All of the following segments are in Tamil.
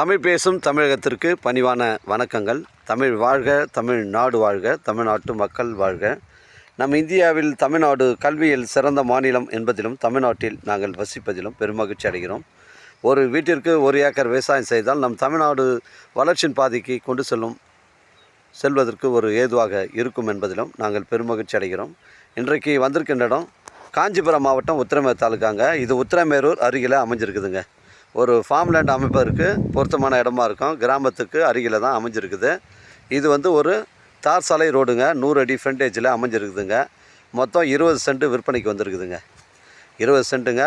தமிழ் பேசும் தமிழகத்திற்கு பணிவான வணக்கங்கள். தமிழ் வாழ்க, தமிழ்நாடு வாழ்க, தமிழ்நாட்டு மக்கள் வாழ்க. நம் இந்தியாவில் தமிழ்நாடு கல்வியில் சிறந்த மாநிலம் என்பதிலும் தமிழ்நாட்டில் நாங்கள் வசிப்பதிலும் பெருமகிழ்ச்சி அடைகிறோம். ஒரு வீட்டிற்கு 1 ஏக்கர் விவசாயம் செய்தால் நம் தமிழ்நாடு வளர்ச்சியின் பாதைக்கு கொண்டு செல்வதற்கு ஒரு ஏதுவாக இருக்கும் என்பதிலும் நாங்கள் பெருமகிழ்ச்சி அடைகிறோம். இன்றைக்கு வந்திருக்கின்ற இடம் காஞ்சிபுரம் மாவட்டம் உத்திரமேரூர் தாலுக்காங்க. இது உத்திரமேரூர் அருகில் அமைஞ்சிருக்குதுங்க. ஒரு ஃபார்ம் லேண்ட் அமைப்பதற்கு பொருத்தமான இடமா இருக்கும். கிராமத்துக்கு அருகில் தான் அமைஞ்சிருக்குது. இது ஒரு தார் சாலை ரோடுங்க. 100 அடி ஃப்ரண்டேஜில் அமைஞ்சிருக்குதுங்க. மொத்தம் 20 சென்ட் விற்பனைக்கு வந்திருக்குதுங்க. 20 சென்ட்டுங்க.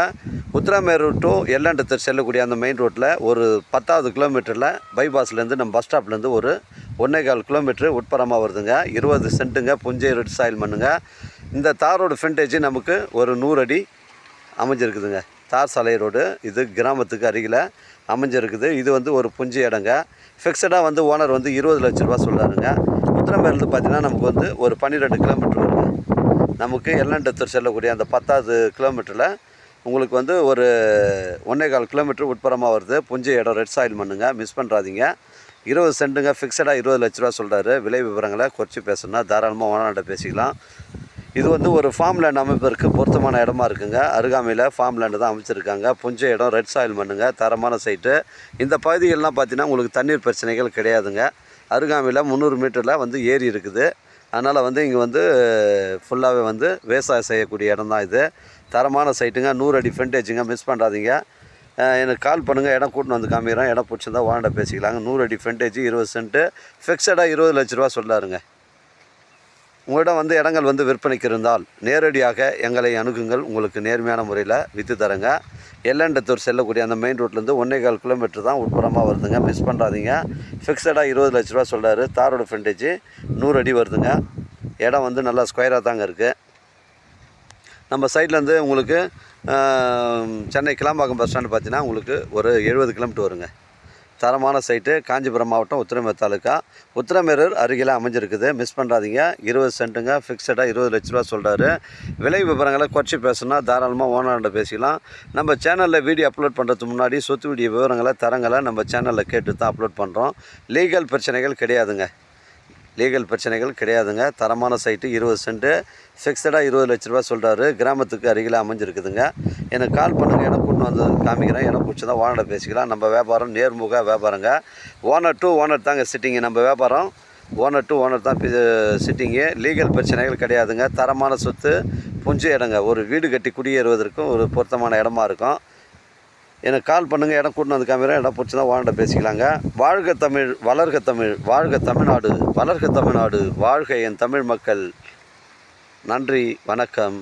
உத்திரமேரூர் டு எல்லண்டத்தர் செல்லக்கூடிய அந்த மெயின் ரோட்டில் ஒரு 10வது கிலோமீட்டரில் பைபாஸ்லேருந்து நம்ம பஸ் ஸ்டாப்லேருந்து ஒரு 1.25 கிலோமீட்டர் உட்புறமாக வருதுங்க. 20 சென்ட்டுங்க. புஞ்சை ரெட் சாயில் மண்ணுங்க. இந்த தார் ரோடு ஃப்ரண்டேஜ் நமக்கு ஒரு 100 அடி அமைஞ்சிருக்குதுங்க. தார் சாலை ரோடு இது கிராமத்துக்கு அருகில் அமைஞ்சிருக்குது. இது ஒரு புஞ்சை இடங்க. ஃபிக்ஸடாக ஓனர் 20 லட்ச ரூபா சொல்கிறாருங்க. உத்திரமேரூர்லேருந்து பார்த்தீங்கன்னா நமக்கு ஒரு 12 கிலோமீட்டர் வருங்க. நமக்கு எல்லண்டத்தூர் செல்லக்கூடிய அந்த 10வது கிலோமீட்டரில் உங்களுக்கு ஒரு 1.25 கிலோமீட்டர் உட்புறமாக வருது. புஞ்சை இடம் ரெட் சாயில் மண்ணுங்க. மிஸ் பண்ணுறாதீங்க. 20 சென்ட்டுங்க. ஃபிக்ஸடாக 20 லட்ச ரூபா சொல்கிறாரு. விலை விவரங்களை குறைச்சி பேசணுன்னா தாராளமாக ஓனர்கிட்ட பேசிக்கலாம். இது ஒரு ஃபார்ம் லேண்ட் அமைப்பதற்கு பொருத்தமான இடமா இருக்குங்க. அருகாமையில் ஃபார்ம் லேண்டு தான் அமைச்சிருக்காங்க. புஞ்சை இடம் ரெட் சாயில் மண்ணுங்க. தரமான சைட்டு. இந்த பகுதிகளெலாம் பார்த்தீங்கன்னா உங்களுக்கு தண்ணீர் பிரச்சனைகள் கிடையாதுங்க. அருகாமையில் 300 மீட்டரில் ஏரி இருக்குது. அதனால் இங்கே ஃபுல்லாகவே விவசாயம் செய்யக்கூடிய இடம் தான் இது. தரமான சைட்டுங்க. 100 அடி ஃப்ரண்டேஜுங்க. மிஸ் பண்ணுறாதீங்க. எனக்கு கால் பண்ணுங்கள். இடம் கூட்டின்னு வந்து காமிக்கிறேன். இடம் பிடிச்சிருந்தா ஓனர்கிட்ட பேசிக்கலாங்க. 100 அடி ஃப்ரண்டேஜ், 20 சென்ட்டு. ஃபிக்ஸடாக 20 லட்ச ரூபா சொல்லாருங்க. உங்களிடம் இடங்கள் விற்பனைக்கு இருந்தால் நேரடியாக எங்களை அணுகுங்கள். உங்களுக்கு நேர்மையான முறையில் விற்று தரங்க. எல்லண்டத்தூர் செல்லக்கூடிய அந்த மெயின் ரோட்லேருந்து 1.25 கிலோமீட்டர் தான் உட்புறமாக வருதுங்க. மிஸ் பண்ணுறாதீங்க. ஃபிக்ஸடாக 20 லட்ச ரூபா சொல்கிறாரு. தாரோட ஃப்ரண்டேஜ் 100 அடி வருதுங்க. இடம் நல்லா ஸ்கொயராக தாங்க இருக்குது. நம்ம சைட்லேருந்து உங்களுக்கு சென்னை கிளாம்பாக்கம் பஸ் ஸ்டாண்டு பார்த்தீங்கன்னா உங்களுக்கு ஒரு 70 கிலோமீட்டர் வருங்க. தரமான சைட்டு. காஞ்சிபுரம் மாவட்டம் உத்திரமேரூர் தாலுக்கா. உத்திரமேரூர் அருகில் அமைஞ்சிருக்குது. மிஸ் பண்ணுறாதீங்க. 20 சென்ட்டுங்க. ஃபிக்ஸடாக 20 லட்ச ரூபா சொல்கிறாரு. விலை விவரங்களை குறைச்சி பேசணுன்னா தாராளமாக ஓனர்கிட்ட பேசிக்கலாம். நம்ம சேனலில் வீடியோ அப்லோட் பண்ணுறதுக்கு முன்னாடி சொத்து வீடியோ விவரங்களை தரங்களை நம்ம சேனலில் கேட்டு தான் அப்லோட் பண்ணுறோம். லீகல் பிரச்சனைகள் கிடையாதுங்க. தரமான சைட்டு. 20 சென்ட்டு. ஃபிக்ஸடாக 20 லட்ச ரூபா சொல்கிறாரு. கிராமத்துக்கு அருகில் அமைஞ்சிருக்குதுங்க. எனக்கு கால் பண்ணுங்கள். இடம் கூட்டின்னு வந்து காமிக்கிறேன். இடம் பிடிச்சதான் ஓனர்கிட்ட பேசிக்கலாம். நம்ம வியாபாரம் நேர்முக வியாபாரங்க. ஓனர் டு ஓனர் தாங்க சிட்டிங்கு. நம்ம வியாபாரம் ஓனர் டு ஓனர் தான் சிட்டிங்கு. லீகல் பிரச்சனைகள் கிடையாதுங்க. தரமான சொத்து. புஞ்சை இடங்க. ஒரு வீடு கட்டி குடியேறுவதற்கும் ஒரு பொருத்தமான இடமா இருக்கும். எனக்கு கால் பண்ணுங்கள். இடம் கூட்டின்னு வந்து காமிக்கிறேன். இடம் பிடிச்சதான் ஓனர்கிட்ட பேசிக்கலாங்க. வாழ்க தமிழ், வளர்க தமிழ், வாழ்க தமிழ்நாடு, வளர்க தமிழ்நாடு, வாழ்க என் தமிழ் மக்கள். நன்றி, வணக்கம்.